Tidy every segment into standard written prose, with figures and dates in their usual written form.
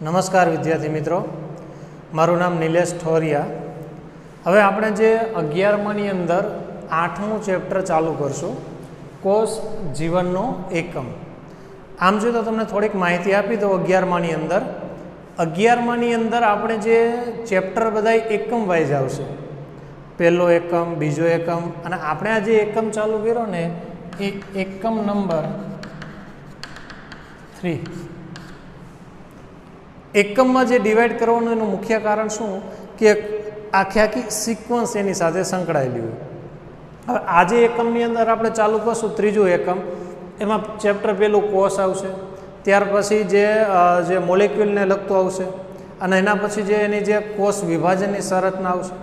નમસ્કાર વિદ્યાર્થી મિત્રો, મારું નામ નિલેશ ઠોરિયા. હવે આપણે જે 11માની અંદર 8મું ચેપ્ટર ચાલુ કરશું, કોષ જીવનનો એકમ. આમ જોઈએ તો તમને થોડીક માહિતી આપી દો. 11માની અંદર આપણે જે ચેપ્ટર બધા એકમ વાઇઝ આવશે. પહેલો એકમ, બીજો એકમ, અને આપણે આ જે એકમ ચાલુ કર્યો ને એ એકમ નંબર 3. એકમમાં જે ડિવાઈડ કરવાનું એનું મુખ્ય કારણ શું કે આખી સિક્વન્સ એની સાથે સંકળાયેલી હોય. હવે આજે એકમની અંદર આપણે ચાલુ કરશું ત્રીજું એકમ. એમાં ચેપ્ટર પહેલું કોષ આવશે, ત્યાર પછી જે મોલેક્યુલને લગતું આવશે, અને એના પછી જે એની જે કોષ વિભાજનની સંરચના આવશે.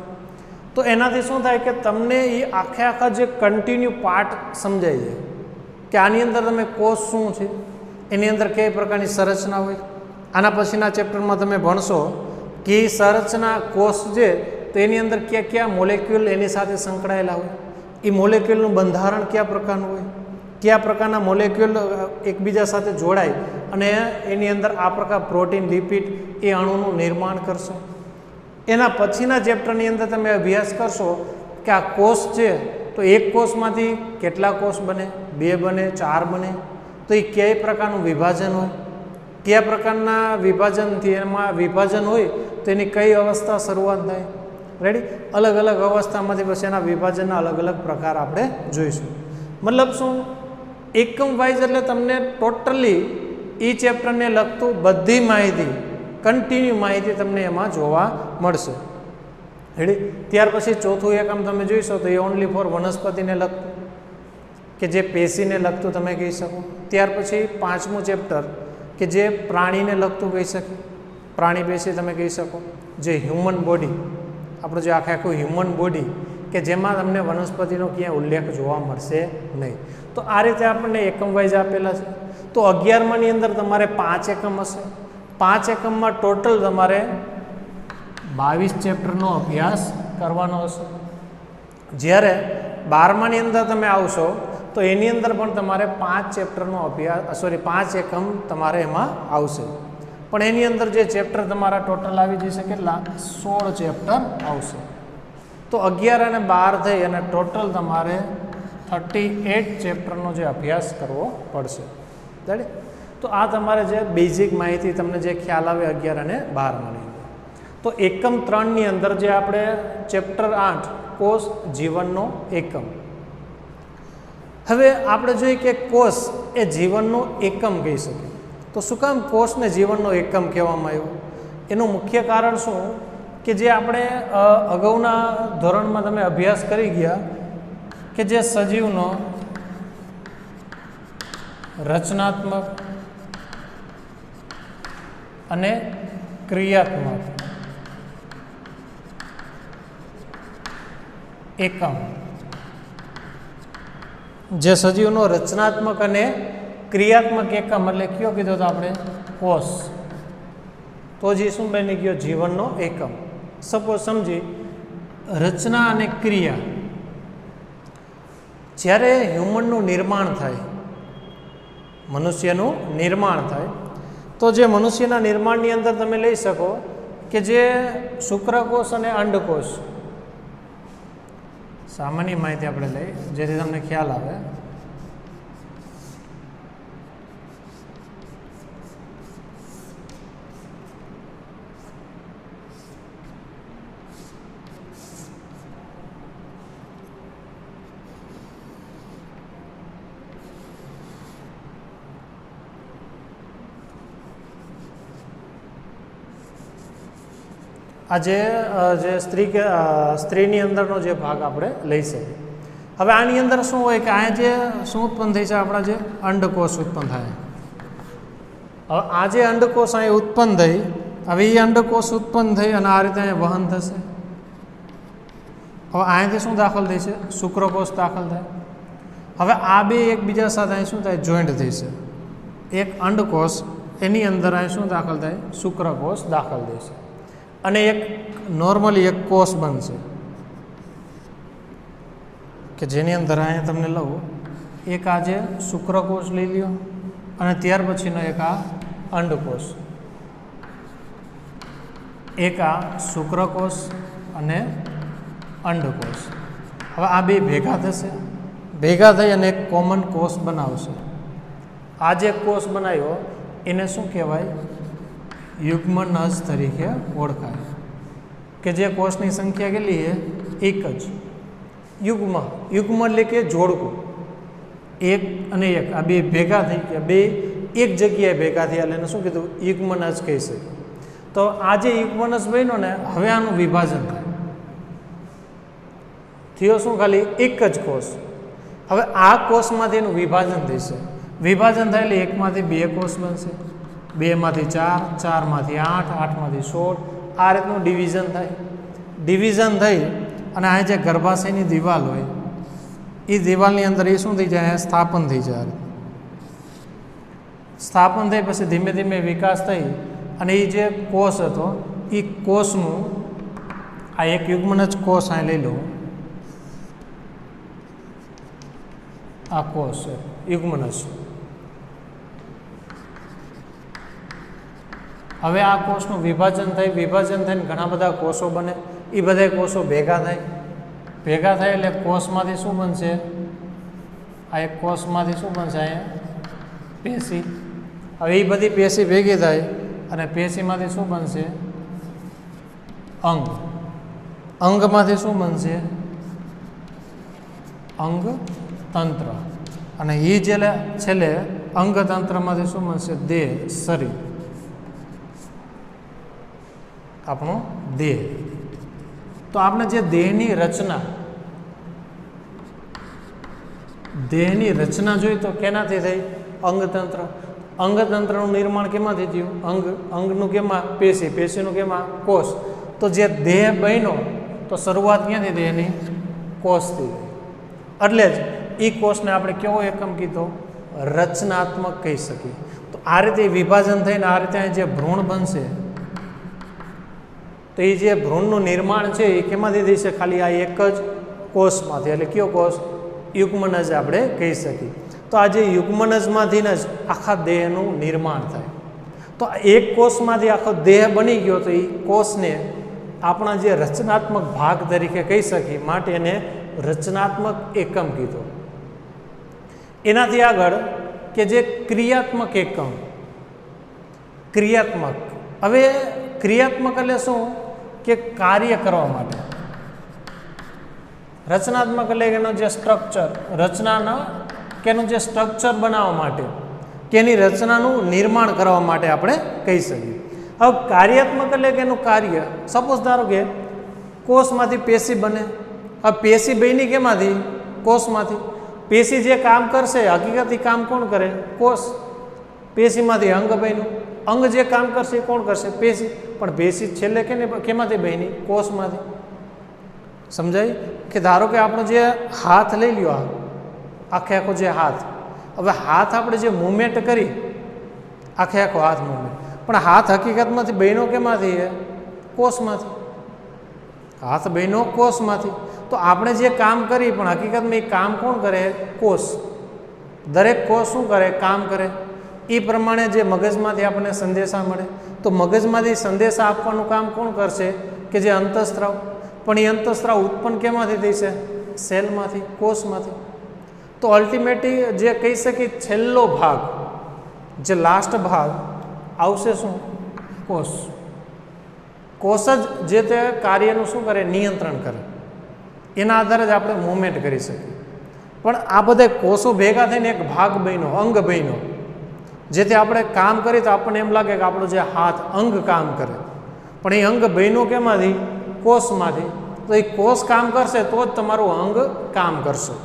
તો એનાથી શું થાય કે તમને એ આખા જે કન્ટિન્યુ પાર્ટ સમજાઈ જાય કે આની અંદર તમે કોષ શું છે, એની અંદર કઈ પ્રકારની સંરચના હોય. આના પછીના ચેપ્ટરમાં તમે ભણશો કે સંરચના કોષ છે તો એની અંદર કયા કયા મોલેક્યુલ એની સાથે સંકળાયેલા હોય, એ મોલેક્યુલનું બંધારણ કયા પ્રકારનું હોય, કયા પ્રકારના મોલેક્યુલ એકબીજા સાથે જોડાય અને એની અંદર આ પ્રકાર પ્રોટીન, લિપિડ એ અણુનું નિર્માણ કરશો. એના પછીના ચેપ્ટરની અંદર તમે અભ્યાસ કરશો કે આ કોષ છે તો એક કોષમાંથી કેટલા કોષ બને, 2 બને, 4 બને, તો એ કયા પ્રકારનું વિભાજન હોય, કયા પ્રકારના વિભાજનથી એમાં વિભાજન હોય તો એની કઈ અવસ્થા શરૂઆત થાય. રેડી? અલગ અલગ અવસ્થામાંથી પછી એના વિભાજનના અલગ અલગ પ્રકાર આપણે જોઈશું. મતલબ શું, એકમ વાઇઝ એટલે તમને ટોટલી એ ચેપ્ટરને લગતું બધી માહિતી, કન્ટિન્યુ માહિતી તમને એમાં જોવા મળશે. રેડી? ત્યાર પછી ચોથું એકમ તમે જોઈશો તો એ ઓનલી ફોર વનસ્પતિને લગતું, કે જે પેશીને લગતું તમે કહી શકો. ત્યાર પછી 5મું ચેપ્ટર કે જે પ્રાણીને લગતું કહી શકે, પ્રાણી પેશી તમે કહી શકો. જે હ્યુમન બોડી, આપણું જે આખું હ્યુમન બોડી કે જેમાં તમને વનસ્પતિનો ક્યાંય ઉલ્લેખ જોવા મળશે નહીં. તો આ રીતે આપણને એકમ વાઇઝ આપેલા છે. તો 11માની અંદર તમારે 5 એકમ હશે. 5 એકમમાં ટોટલ તમારે 22 ચેપ્ટરનો અભ્યાસ કરવાનો હશે. જ્યારે 12માની અંદર તમે આવશો તો એની અંદર પણ તમારે 5 ચેપ્ટરનો અભ્યાસ 5 એકમ તમારે એમાં આવશે. પણ એની અંદર જે ચેપ્ટર તમારા ટોટલ આવી જશે કેટલા? 16 ચેપ્ટર આવશે. તો 11 અને 12 થઈ અને ટોટલ તમારે 38 ચેપ્ટરનો જે અભ્યાસ કરવો પડશે. બરાબર? તો આ તમારે જે બેઝિક માહિતી તમને જે ખ્યાલ આવે 11 અને 12માની અંદર. તો એકમ 3ની અંદર જે આપણે ચેપ્ટર 8 કોષ જીવનનો એકમ. હવે આપણે જોઈએ કે કોષ એ જીવનનો એકમ કહી શકીએ. તો શું કામ કોષને જીવનનો એકમ કહેવામાં આવ્યો? એનું મુખ્ય કારણ શું કે જે આપણે અગાઉના ધોરણમાં તમે અભ્યાસ કરી ગયા કે જે સજીવનો રચનાત્મક અને ક્રિયાત્મક એકમ, જે સજીવનો રચનાત્મક અને ક્રિયાત્મક એકમ એટલે કયો કીધો તો આપણે? કોષ. તો જે શું બની ગયો? જીવનનો એકમ. સપોઝ સમજી, રચના અને ક્રિયા. જ્યારે હ્યુમનનું નિર્માણ થાય, મનુષ્યનું નિર્માણ થાય, તો જે મનુષ્યના નિર્માણની અંદર તમે લઈ શકો કે જે શુક્રકોષ અને અંડકોષ. સામાન્ય માહિતી આપણે લઈ જેથી તમને ખ્યાલ આવે. આ જે સ્ત્રીની અંદરનો જે ભાગ આપણે લઈ શકીએ. હવે આની અંદર શું હોય કે આ જે શું ઉત્પન્ન થઈ છે? આપણા જે અંડકોષ ઉત્પન્ન થાય. હવે આ જે અંડકોષ અહીં ઉત્પન્ન થઈ, હવે એ અંડકોષ ઉત્પન્ન થઈ અને આ રીતે અહીંયા વહન થશે. હવે અહીંયાથી શું દાખલ થઈ છે? શુક્રકોષ દાખલ થાય. હવે આ બે એકબીજા સાથે અહીં શું થાય? જોઈન્ટ થઈ છે. એક અંડકોષ એની અંદર અહીં શું દાખલ થાય? શુક્રકોષ દાખલ થઈ છે. અને એક નોર્મલી એક કોષ બનશે કે જેની અંદર અહીંયા તમને લઉં, એક આજે શુક્રકોષ લઈ લ્યો અને ત્યાર પછીનો એક આ અંડકોષ. એક આ શુક્રકોષ અને અંડકોષ. હવે આ બે ભેગા થશે, ભેગા થઈ અને એક કોમન કોષ બનાવશે. આ જે કોષ બનાવ્યો એને શું કહેવાય? યુગ્મનજ તરીકે ઓળખાય. કે જે કોષની સંખ્યા કેટલી છે? એક જ. યુગ્મ, યુગ્મ એટલે કે જોડકું. એક અને એક આ બે ભેગા થઈ ગયા, બે એક જગ્યાએ ભેગા થયા એટલે એને શું કીધું? યુગ્મનજ કહી શકે. તો આ જે યુગ્મનજ બન્યો ને, હવે આનું વિભાજન થાય. થયો શું? ખાલી એક જ કોષ. હવે આ કોષમાંથી એનું વિભાજન થશે. વિભાજન થાય એટલે એકમાંથી બે કોષ બનશે, બેમાંથી ચાર, ચારમાંથી આઠ, આઠમાંથી 16. આ રીતનું ડિવિઝન થાય. ડિવિઝન થઈ અને આ જે ગર્ભાશયની દિવાલ હોય એ દિવાલની અંદર એ શું થઈ જાય? સ્થાપન થઈ જાય. સ્થાપન થઈ પછી ધીમે ધીમે વિકાસ થઈ અને એ જે કોષ હતો એ કોષનું આ એક યુગ્મનજ કોષ અહીં લઈ લો. આ કોષ યુગ્મનજ. હવે આ કોષનું વિભાજન થાય, વિભાજન થઈને ઘણા બધા કોષો બને. એ બધા કોષો ભેગા થાય. ભેગા થાય એટલે કોષમાંથી શું બનશે? આ એક કોષમાંથી શું બનશે? અહીંયા પેશી. હવે એ બધી પેશી ભેગી થાય અને પેશીમાંથી શું બનશે? અંગ. અંગમાંથી શું બનશે? અંગતંત્ર. અને એ જે છેલ્લે અંગતંત્રમાંથી શું બનશે? દેહ, શરીર, આપણો દેહ. તો આપણે જે દેહની રચના જોઈ તો કેનાથી થઈ? અંગતંત્ર. અંગતંત્રનું નિર્માણ કેમાંથી થયું? અંગનું કેમાં? પેશી. પેશીનું કેમાં? કોષ. તો જે દેહ બન્યો તો શરૂઆત ક્યાંથી? દેહની કોષથી. એટલે જ એ કોષને આપણે કેવો એકમ કીધો? રચનાત્મક કહી શકીએ. તો આ રીતે વિભાજન થઈને આ રીતે જે ભ્રૂણ બનશે તો એ જે ભ્રૂણનું નિર્માણ છે એ કેમાંથી થશે? ખાલી આ એક જ કોષમાંથી. એટલે કયો કોષ? યુગ્મનજ આપણે કહી શકીએ. તો આ જે યુગ્મનજમાંથી જ આખા દેહનું નિર્માણ થાય. તો એક કોષમાંથી આખો દેહ બની ગયો તો એ કોષને આપણા જે રચનાત્મક ભાગ તરીકે કહી શકીએ, માટે એને રચનાત્મક એકમ કીધો. એનાથી આગળ કે જે ક્રિયાત્મક એકમ. ક્રિયાત્મક. હવે ક્રિયાત્મક એટલે શું? કે કાર્ય કરવા માટે. રચનાત્મક એટલે એનું જે સ્ટ્રક્ચર, રચનાના કે એનું જે સ્ટ્રક્ચર બનાવવા માટે કે એની રચનાનું નિર્માણ કરવા માટે આપણે કહી શકીએ. હવે કાર્યાત્મક એટલે કે એનું કાર્ય. સપોઝ ધારો કે કોષમાંથી પેશી બને. હવે પેશી બની કેમાંથી? કોષમાંથી. પેશી જે કામ કરશે હકીકતથી કામ કોણ કરે? કોષ. પેશીમાંથી અંગ બન્યું. અંગ જે કામ કરશે એ કોણ કરશે? પેશી. પણ પેશી છેલ્લે કેમાંથી બની? કોષમાંથી. સમજાય? કે ધારો કે આપણો જે હાથ લઈ લ્યો, આખે આખો જે હાથ. હવે હાથ આપણે જે મૂવમેન્ટ કરી, આખે આખો હાથ મૂવમેન્ટ, પણ હાથ હકીકતમાંથી બન્યો કેમાંથી? કોષમાંથી. હાથ બન્યો કોષમાંથી. તો આપણે જે કામ કરી પણ હકીકતમાં એ કામ કોણ કરે? કોષ. દરેક કોષ શું કરે? કામ કરે. એ પ્રમાણે જે મગજમાંથી આપણને સંદેશા મળે તો મગજમાંથી સંદેશા આપવાનું કામ કોણ કરશે? કે જે અંતઃસ્ત્રાવ. પણ એ અંતઃસ્ત્રાવ ઉત્પન્ન કેમાંથી થશે? સેલમાંથી, કોષમાંથી. તો અલ્ટિમેટલી જે કહી શકીએ છેલ્લો ભાગ, જે લાસ્ટ ભાગ આવશે શું? કોષ. કોષ જ જે તે કાર્યનું શું કરે? નિયંત્રણ કરે. એના આધારે જ આપણે મૂવમેન્ટ કરી શકીએ. પણ આ બધા કોષો ભેગા થઈને એક ભાગ બન્યો, અંગ બન્યો, જેથી આપણે કામ કરીએ તો આપણને એમ લાગે કે આપણો જે હાથ અંગ કામ કરે, પણ એ અંગ બન્યો કેમાંથી? કોષમાંથી. તો એ કોષ કામ કરશે તો જ તમારું અંગ કામ કરશે.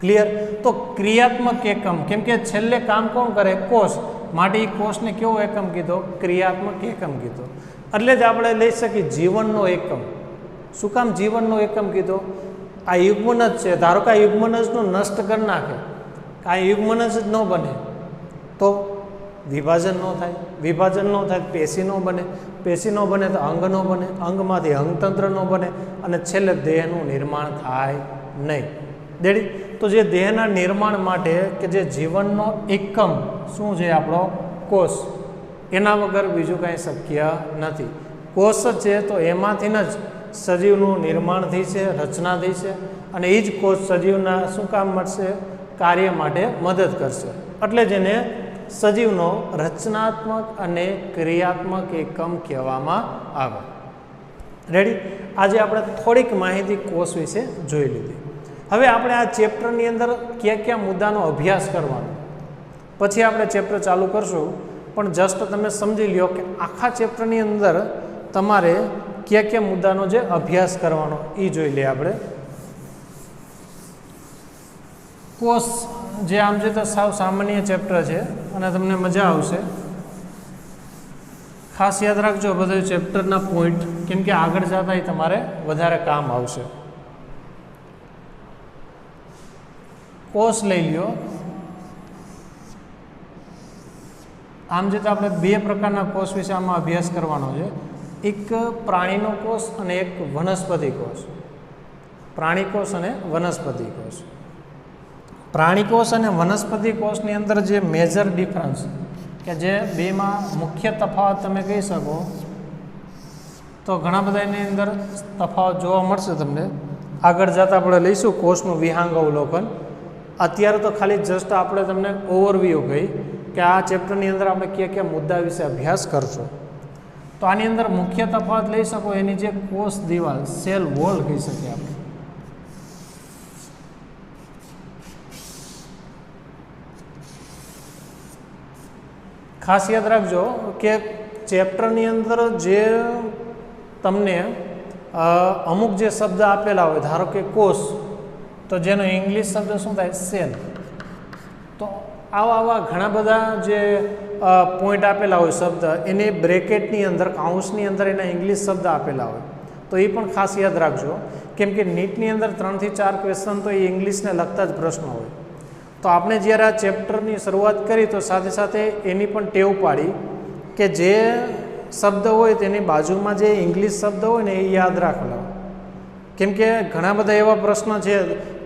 ક્લિયર? તો ક્રિયાત્મક એકમ, કેમ કે છેલ્લે કામ કોણ કરે? કોષ. માટે એ કોષને કેવો એકમ કીધો? ક્રિયાત્મક એકમ કીધો. એટલે જ આપણે લઈ શકીએ જીવનનો એકમ. શું કામ જીવનનો એકમ કીધો? આ યુગ્મનજ છે. ધારો કે આ યુગ્મનજનું નષ્ટ કરી નાખે, આ યુગ્મનજ જ ન બને તો વિભાજન ન થાય. વિભાજન ન થાય પેશી ન બને. પેશી ન બને તો અંગ ન બને. અંગમાંથી અંગતંત્ર ન બને અને છેલ્લે દેહનું નિર્માણ થાય નહીં. દેડી? તો જે દેહના નિર્માણ માટે કે જે જીવનનો એકમ શું છે? આપણો કોષ. એના વગર બીજું કાંઈ શક્ય નથી. કોષ જ છે તો એમાંથી જ સજીવનું નિર્માણ થઈ છે, રચના થઈ છે, અને એ જ કોષ સજીવના શું કામ મળશે? કાર્ય માટે મદદ કરશે. એટલે જ એને સજીવનો રચનાત્મક અને ક્રિયાત્મક એકમ કહેવામાં આવે. રેડી? આજે આપણે થોડીક માહિતી કોષ વિશે જોઈ લીધી. હવે આપણે આ ચેપ્ટરની અંદર કયા મુદ્દાનો અભ્યાસ કરવાનો, પછી આપણે ચેપ્ટર ચાલુ કરશું. પણ જસ્ટ તમે સમજી લ્યો કે આખા ચેપ્ટરની અંદર તમારે કયા મુદ્દાનો જે અભ્યાસ કરવાનો એ જોઈ લઈએ આપણે. કોષ જે આમ છે તો સાવ સામાન્ય ચેપ્ટર છે અને તમને મજા આવશે. ખાસ યાદ રાખજો બધા ચેપ્ટરના પોઈન્ટ, કેમ કે આગળ જતા એ તમારે વધારે કામ આવશે. કોષ લઈ લ્યો. આમ જે તો આપણે બે પ્રકારના કોષ વિશે આમાં અભ્યાસ કરવાનો છે. એક પ્રાણીનો કોષ અને એક વનસ્પતિ કોષ. પ્રાણી કોષ અને વનસ્પતિ કોષ. પ્રાણી કોષ અને વનસ્પતિ કોષની અંદર જે મેજર ડિફરન્સ કે જે બેમાં મુખ્ય તફાવત તમે કહી શકો, તો ઘણા બધા એની અંદર તફાવત જોવા મળશે તમને. આગળ જતાં આપણે લઈશું કોષનું વિહાંગ અવલોકન. અત્યારે તો ખાલી જસ્ટ આપણે તમને ઓવરવ્યૂ કહી કે આ ચેપ્ટરની અંદર આપણે કયા મુદ્દા વિશે અભ્યાસ કરશો. તો આની અંદર મુખ્ય તફાવત લઈ શકો એની જે કોષ દિવાલ, સેલ વોલ કહી શકીએ આપણે. ખાસ યાદ રાખજો કે ચેપ્ટરની અંદર જે તમને અમુક જે શબ્દ આપેલા હોય, ધારો કે કોષ, તો જેનો ઇંગ્લિશ શબ્દ શું થાય? સેલ. તો આવા ઘણા બધા જે પોઈન્ટ આપેલા હોય શબ્દ, એને બ્રેકેટની અંદર, કાઉન્સની અંદર એના ઇંગ્લિશ શબ્દ આપેલા હોય, તો એ પણ ખાસ યાદ રાખજો. કેમ કે નીટની અંદર 3 થી 4 ક્વેશ્ચન તો એ ઇંગ્લિશને લગતા જ પ્રશ્નો હોય. તો આપણે જ્યારે આ ચેપ્ટરની શરૂઆત કરી તો સાથે સાથે એની પણ ટેવ પાડી કે જે શબ્દ હોય તેની બાજુમાં જે ઇંગ્લિશ શબ્દ હોય ને એ યાદ રાખવા. કેમ કે ઘણા બધા એવા પ્રશ્નો છે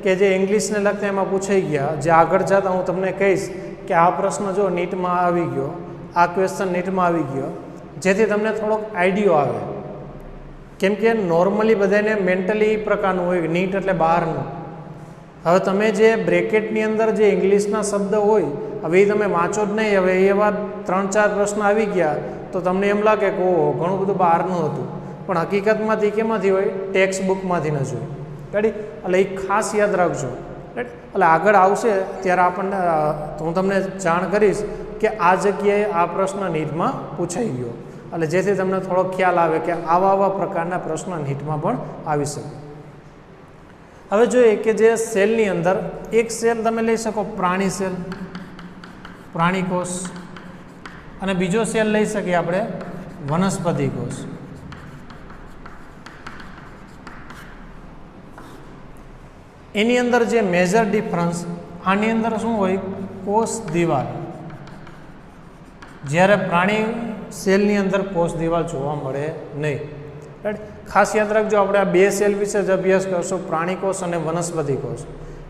કે જે ઇંગ્લિશને લગતા એમાં પૂછાઈ ગયા, જે આગળ જતાં હું તમને કહીશ કે આ પ્રશ્ન જો નીટમાં આવી ગયો, આ ક્વેશ્ચન નીટમાં આવી ગયો, જેથી તમને થોડોક આઈડિયો આવે. કેમ કે નોર્મલી બધાને મેન્ટલી એ પ્રકારનું હોય, નીટ એટલે બહારનું. હવે તમે જે બ્રેકેટની અંદર જે ઇંગ્લિશના શબ્દ હોય, હવે એ તમે વાંચો જ નહીં. હવે એવા 3-4 પ્રશ્ન આવી ગયા તો તમને એમ લાગે કે ઓહો, ઘણું બધું બહારનું હતું. પણ હકીકતમાંથી કેમાંથી હોય? ટેક્સ્ટ બુકમાંથી ન જોઈ. રેડી? એટલે એ ખાસ યાદ રાખજો. રાઈટ? એટલે આગળ આવશે ત્યારે આપણને હું તમને જાણ કરીશ કે આ જગ્યાએ આ પ્રશ્ન નીટમાં પૂછાઈ ગયો, એટલે જેથી તમને થોડો ખ્યાલ આવે કે આવા પ્રકારના પ્રશ્ન નીટમાં પણ આવી શકે. હવે જોઈએ કે જે સેલની અંદર એક સેલ તમે લઈ શકો પ્રાણી સેલ, પ્રાણી કોષ, અને બીજો સેલ લઈ શકીએ આપણે વનસ્પતિ કોષ. એની અંદર જે મેજર ડિફરન્સ, આની અંદર શું હોય? કોષ દિવાલ. જ્યારે પ્રાણી સેલની અંદર કોષ દિવાલ જોવા મળે નહીં. રાઈટ? ખાસ યાદ રાખજો, આપણે આ બે સેલ વિશે જ અભ્યાસ કરશું, પ્રાણી કોષ અને વનસ્પતિ કોષ.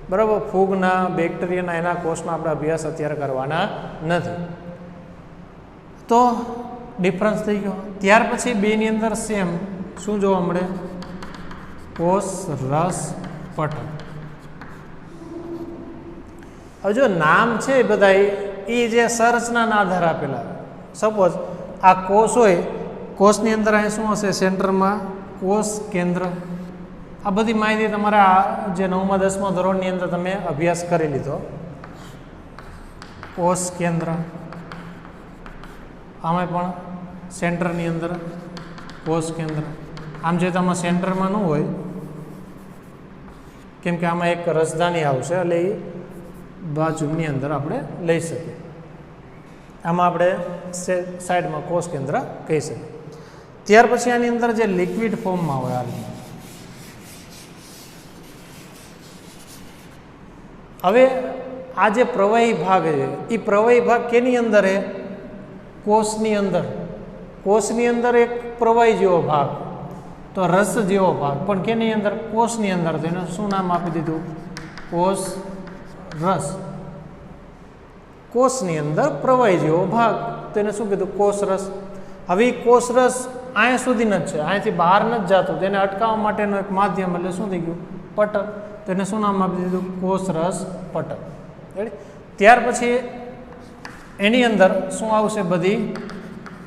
બરાબર? ફૂગના, બેક્ટેરિયાના, એના કોષનો આપણે અભ્યાસ અત્યારે કરવાના નથી. તો ડિફરન્સ થઈ ગયો. ત્યાર પછી બેની અંદર સેમ શું જોવા મળે? કોષ, રસ, પટલ. હવે જો નામ છે એ બધા એ જે સંરચનાના આધાર આપેલા. સપોઝ આ કોષ હોય, કોષની અંદર અહીં શું હશે? સેન્ટરમાં કોષ કેન્દ્ર. આ બધી માહિતી તમારા જે 9મા 10મા ધોરણની અંદર તમે અભ્યાસ કરી લીધો. કોષ કેન્દ્ર, આમાં પણ સેન્ટરની અંદર કોષ કેન્દ્ર. આમ જે આમાં સેન્ટરમાં ન હોય, કેમ કે આમાં એક રાજધાની આવશે, એટલે એ બાજુની અંદર આપણે લઈ શકીએ. આમાં આપણે સાઈડમાં કોષ કેન્દ્ર કહી શકીએ. ત્યાર પછી આની અંદર જે લિક્વિડ ફોર્મમાં હોય, હવે આ જે પ્રવાહી ભાગ છે એ પ્રવાહી ભાગ કેની અંદર છે? કોષની અંદર. કોષની અંદર એક પ્રવાહી જેવો ભાગ, તો રસ જેવો ભાગ, પણ કેની અંદર? કોષની અંદર. તો એને શું નામ આપી દીધું? કોષ રસ. કોષની અંદર પ્રવાહી જેવો ભાગ, તો એને શું કીધું? કોષ રસ. હવે કોષ રસ અહીંયા સુધી જ છે, અહીંયાથી બહાર નથી જતું, તેને અટકાવવા માટેનું એક માધ્યમ એટલે શું થઈ ગયું? પટલ. તેને શું નામ આપી દીધું? કોષરસ પટલ. રેડી? ત્યાર પછી એની અંદર શું આવશે? બધી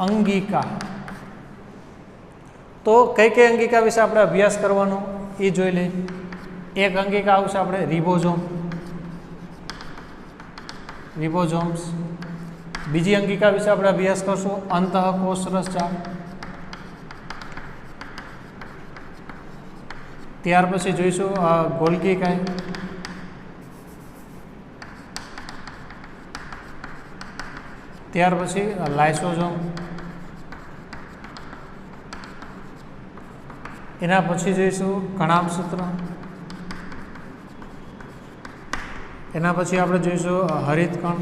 અંગિકા. તો કઈ કઈ અંગિકા વિશે આપણે અભ્યાસ કરવાનો એ જોઈ લઈએ. એક અંગિકા આવશે આપણે રિબોઝોમ, રિબોઝોમ્સ. બીજી અંગિકા વિશે આપણે અભ્યાસ કરશું અંતઃકોષરસ જાળ. ત્યાર પછી જોઈશું ગોલ્ગી કાય. ત્યાર પછી લાઇસોઝોમ. એના પછી જોઈશું કણાભસૂત્ર. એના પછી આપણે જોઈશું હરિતકણ.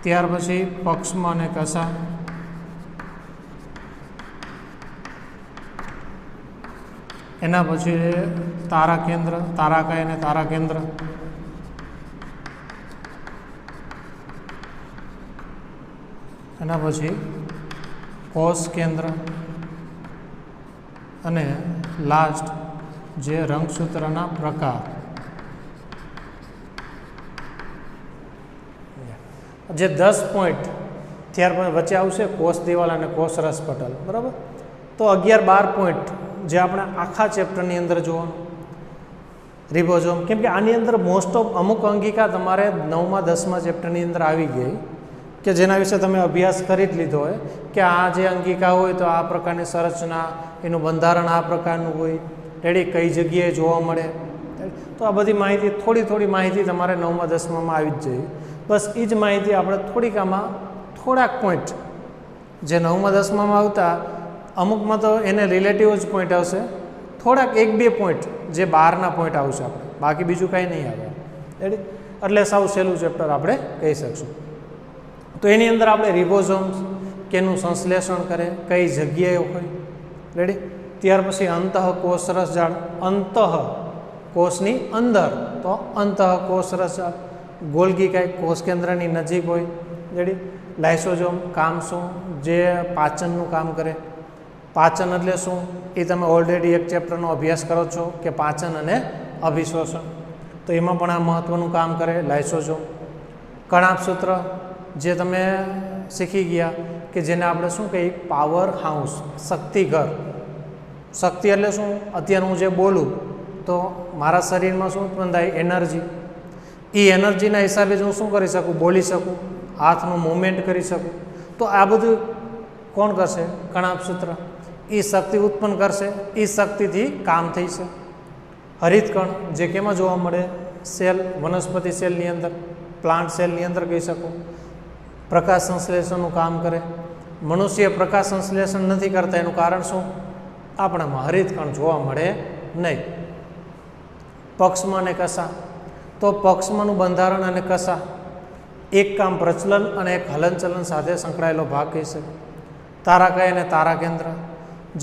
ત્યાર પછી પક્ષમ અને કસા. એના પછી તારા કેન્દ્ર, તારાકાય અને તારા કેન્દ્ર. એના પછી કોષ કેન્દ્ર અને લાસ્ટ જે રંગસૂત્રના પ્રકાર. જે 10 પોઈન્ટ ત્યાર પછી વચ્ચે આવશે કોષ દિવાલ અને કોષરસ પટલ. બરાબર? તો 11-12 પોઈન્ટ જે આપણે આખા ચેપ્ટરની અંદર જોવાનું. રિબોઝોમ, કેમ કે આની અંદર મોસ્ટ ઓફ અમુક અંગિકા તમારે 9મા 10મા ચેપ્ટરની અંદર આવી ગઈ કે જેના વિશે તમે અભ્યાસ કરી જ લીધો હોય કે આ જે અંગિકા હોય તો આ પ્રકારની સંરચના, એનું બંધારણ આ પ્રકારનું હોય, રેડી? કઈ જગ્યાએ જોવા મળે. તો આ બધી માહિતી, થોડી માહિતી તમારે 9મા 10મામાં આવી જ જાય. બસ એ જ માહિતી આપણે થોડીક આમાં થોડાક પોઈન્ટ જે 9મા 10મામાં આવતા, અમુકમાં તો એને રિલેટિવ જ પોઈન્ટ આવશે, થોડાક 1-2 પોઈન્ટ જે બહારના પોઈન્ટ આવશે આપણે, બાકી બીજું કાંઈ નહીં આવે. રેડી? એટલે સાવ સહેલું ચેપ્ટર આપણે કહી શકશું. તો એની અંદર આપણે રિબોઝોમ્સ કેનું સંશ્લેષણ કરે, કઈ જગ્યાએ હોય. રેડી? ત્યાર પછી અંતઃકોષરસ જાળ, અંતઃ કોષની અંદર તો અંતઃકોષરસ જાળ. ગોલ્ગી કાંઈ કોષ કેન્દ્રની નજીક હોય. રેડી? લાઇસોઝોમ કામ શું? જે પાચનનું કામ કરે. પાચન એટલે શું? એ તમે ઓલરેડી એક ચેપ્ટરનો અભ્યાસ કરો છો કે પાચન અને અભિશોષણ. તો એમાં પણ આ મહત્ત્વનું કામ કરે લાઇસોઝોમ. કણાભસૂત્ર જે તમે શીખી ગયા કે જેને આપણે શું કહીએ? Power house, શક્તિઘર. શક્તિ એટલે શું? અત્યારે હું જે બોલું તો મારા શરીરમાં શું ઉત્પન્ન થાય? એનર્જી. એ એનર્જીના હિસાબે જ હું શું કરી શકું? બોલી શકું, હાથનું મૂવમેન્ટ કરી શકું. તો આ બધું કોણ કરશે? કણાભસૂત્ર. એ શક્તિ ઉત્પન્ન કરશે, એ શક્તિથી કામ થઈ છે. હરિતકણ જે કેમાં જોવા મળે? સેલ, વનસ્પતિ સેલની અંદર, પ્લાન્ટ સેલની અંદર કહી શકું. પ્રકાશ સંશ્લેષણનું કામ કરે. મનુષ્ય પ્રકાશ સંશ્લેષણ નથી કરતા, એનું કારણ શું? આપણામાં હરિતકણ જોવા મળે નહીં. પક્ષમ અને કસા. તો પક્ષમનું બંધારણ અને કસા એક કામ પ્રચલન અને એક હલનચલન સાથે સંકળાયેલો ભાગ કહી શકે. તારાકાય અને તારા કેન્દ્ર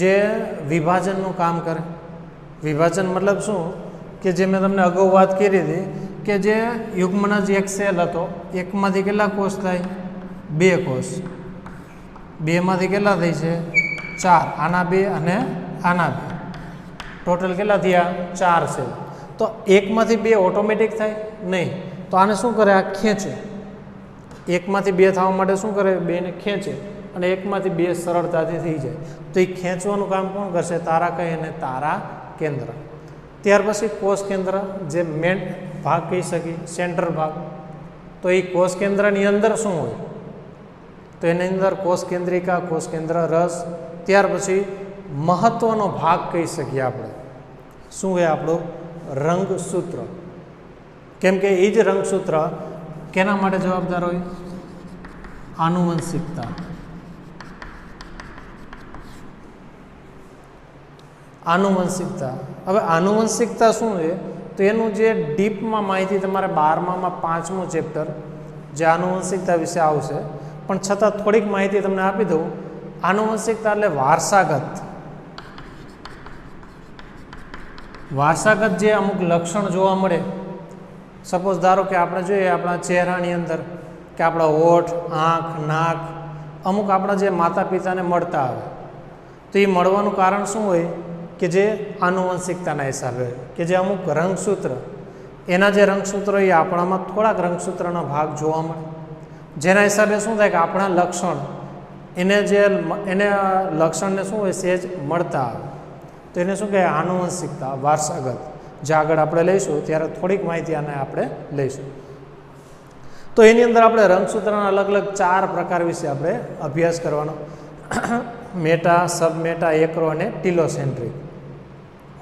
જે વિભાજનનું કામ કરે. વિભાજન મતલબ શું? કે જે મેં તમને અગાઉ વાત કરી હતી કે જે યુગ્મનજ એક સેલ હતો, એકમાંથી કેટલા કોષ થાય? 2 કોષ. 2માંથી કેટલા થઈ છે? 4. આના 2 અને આના 2. ટોટલ કેટલા થયા? 4 સેલ. તો એકમાંથી 2 ઓટોમેટિક થાય? નહીં. તો આને શું કરે? આ ખેંચે. એકમાંથી 2 થવા માટે શું કરે? 2ને ખેંચે અને એકમાંથી 2 સરળતાથી થઈ જાય. તો એ ખેંચવાનું કામ કોણ કરશે? તારાકાય અને તારા કેન્દ્ર. ત્યાર પછી કોષ કેન્દ્ર જે મેન ભાગ કહી શકીએ, સેન્ટર ભાગ. તો એ કોષ કેન્દ્રની અંદર શું હોય? તો એની અંદર કોષ કેન્દ્રિકા, કોષ કેન્દ્ર રસ. ત્યાર પછી મહત્ત્વનો ભાગ કહી શકીએ આપણે, શું હોય આપણું? રંગસૂત્ર. કેમ કે એ જ રંગસૂત્ર કેના માટે જવાબદાર હોય? આનુવંશિકતા. આનુવંશિકતા. હવે આનુવંશિકતા શું છે? તો એનું જે ડીપમાં માહિતી તમારે 12મામાં 5મું ચેપ્ટર જે આનુવંશિકતા વિશે આવશે, પણ છતાં થોડીક માહિતી તમને આપી દઉં. આનુવંશિકતા એટલે વારસાગત. વારસાગત જે અમુક લક્ષણ જોવા મળે. સપોઝ ધારો કે આપણે જોઈએ આપણા ચહેરાની અંદર કે આપણા હોઠ, આંખ, નાક, અમુક આપણા જે માતા પિતાને મળતા આવે તો એ મળવાનું કારણ શું હોય કે જે આનુવંશિકતાના હિસાબે કે જે અમુક રંગસૂત્ર એના જે રંગસૂત્રો એ આપણામાં થોડાક રંગસૂત્રના ભાગ જોવા મળે, જેના હિસાબે શું થાય કે આપણા લક્ષણ એને લક્ષણને શું હોય સહેજ મળતા આવે તો એને શું કહેવાય આનુવંશિકતા, વારસાગત. જે આગળ આપણે લઈશું ત્યારે થોડીક માહિતી આને આપણે લઈશું. તો એની અંદર આપણે રંગસૂત્રના અલગ અલગ 4 પ્રકાર વિશે આપણે અભ્યાસ કરવાનો. મેટા, સબમેટા, એકરો અને ટીલોસેન્ટ્રિક,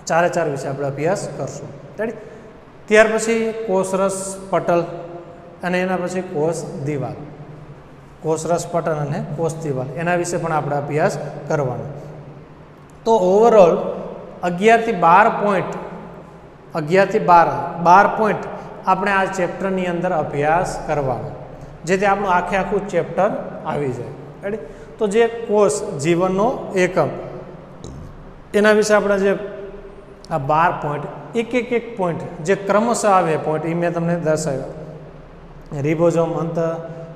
4 વિશે આપણે અભ્યાસ કરશું. રેડી? ત્યાર પછી કોષરસ પટલ અને એના પછી કોષ દિવાલ. કોષરસ પટલ અને કોષ દિવાલ એના વિશે પણ આપણે અભ્યાસ કરવાનો. તો ઓવરઓલ 11 થી 12 પોઈન્ટ 12 પોઈન્ટ આપણે આ ચેપ્ટરની અંદર અભ્યાસ કરવાનો, જેથી આપણું આખું ચેપ્ટર આવી જાય. રેડી? તો જે કોષ જીવનનો એકમ એના વિશે આપણે જે આ 12 પોઈન્ટ એક પોઈન્ટ જે ક્રમશઃ આવે પોઈન્ટ એ મેં તમને દર્શાવ્યા. રિબોઝોમ, અંત,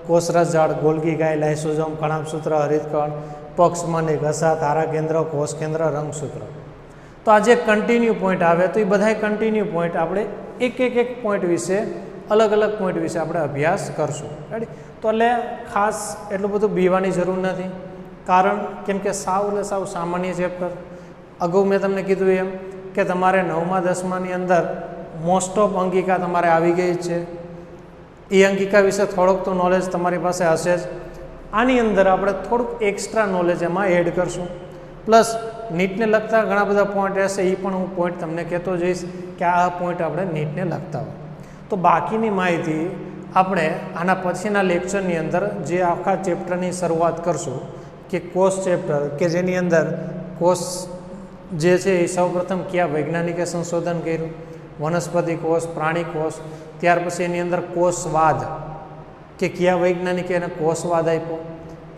કોષરસ ઝાડ, ગોલ્ગી ગાય, લાઇસોઝોમ, કણાભસૂત્ર, હરિતકણ, પક્ષમણિ, ઘસા, તારા કેન્દ્ર, કોષ કેન્દ્ર, રંગસૂત્ર. તો આ જે કન્ટિન્યુ પોઈન્ટ આવે તો એ બધા કન્ટિન્યુ પોઈન્ટ આપણે એક પોઈન્ટ વિશે અલગ અલગ પોઈન્ટ વિશે આપણે અભ્યાસ કરશું. રેડી? તો એટલે ખાસ એટલું બધું બીવાની જરૂર નથી, કારણ કેમ કે સાવ સામાન્ય ચેપ્ટર. અગાઉ મેં તમને કીધું એમ કે તમારે 9મા 10માની અંદર મોસ્ટ ઓફ અંગિકા તમારે આવી ગઈ છે. એ અંગિકા વિશે થોડોક તો નોલેજ તમારી પાસે હશે જ. આની અંદર આપણે થોડુંક એક્સ્ટ્રા નોલેજ એમાં એડ કરશું. પ્લસ નીટને લગતા ઘણા બધા પોઈન્ટ રહેશે, એ પણ હું પોઈન્ટ તમને કહેતો જઈશ કે આ પોઈન્ટ આપણે નીટને લગતા હોય. તો બાકીની માહિતી આપણે આના પછીના લેક્ચરની અંદર જે આખા ચેપ્ટરની શરૂઆત કરશું કે કોષ ચેપ્ટર, કે જેની અંદર કોષ જે છે એ સૌપ્રથમ કયા વૈજ્ઞાનિકે સંશોધન કર્યું, વનસ્પતિ કોષ, પ્રાણી કોષ, ત્યાર પછી એની અંદર કોષવાદ કે કયા વૈજ્ઞાનિકે એને કોષવાદ આપ્યો,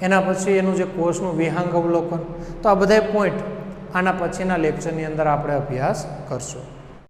એના પછી એનું જે કોષનું વિહંગ અવલોકન. તો આ બધા પોઈન્ટ આના પછીના લેક્ચરની અંદર આપણે અભ્યાસ કરશું.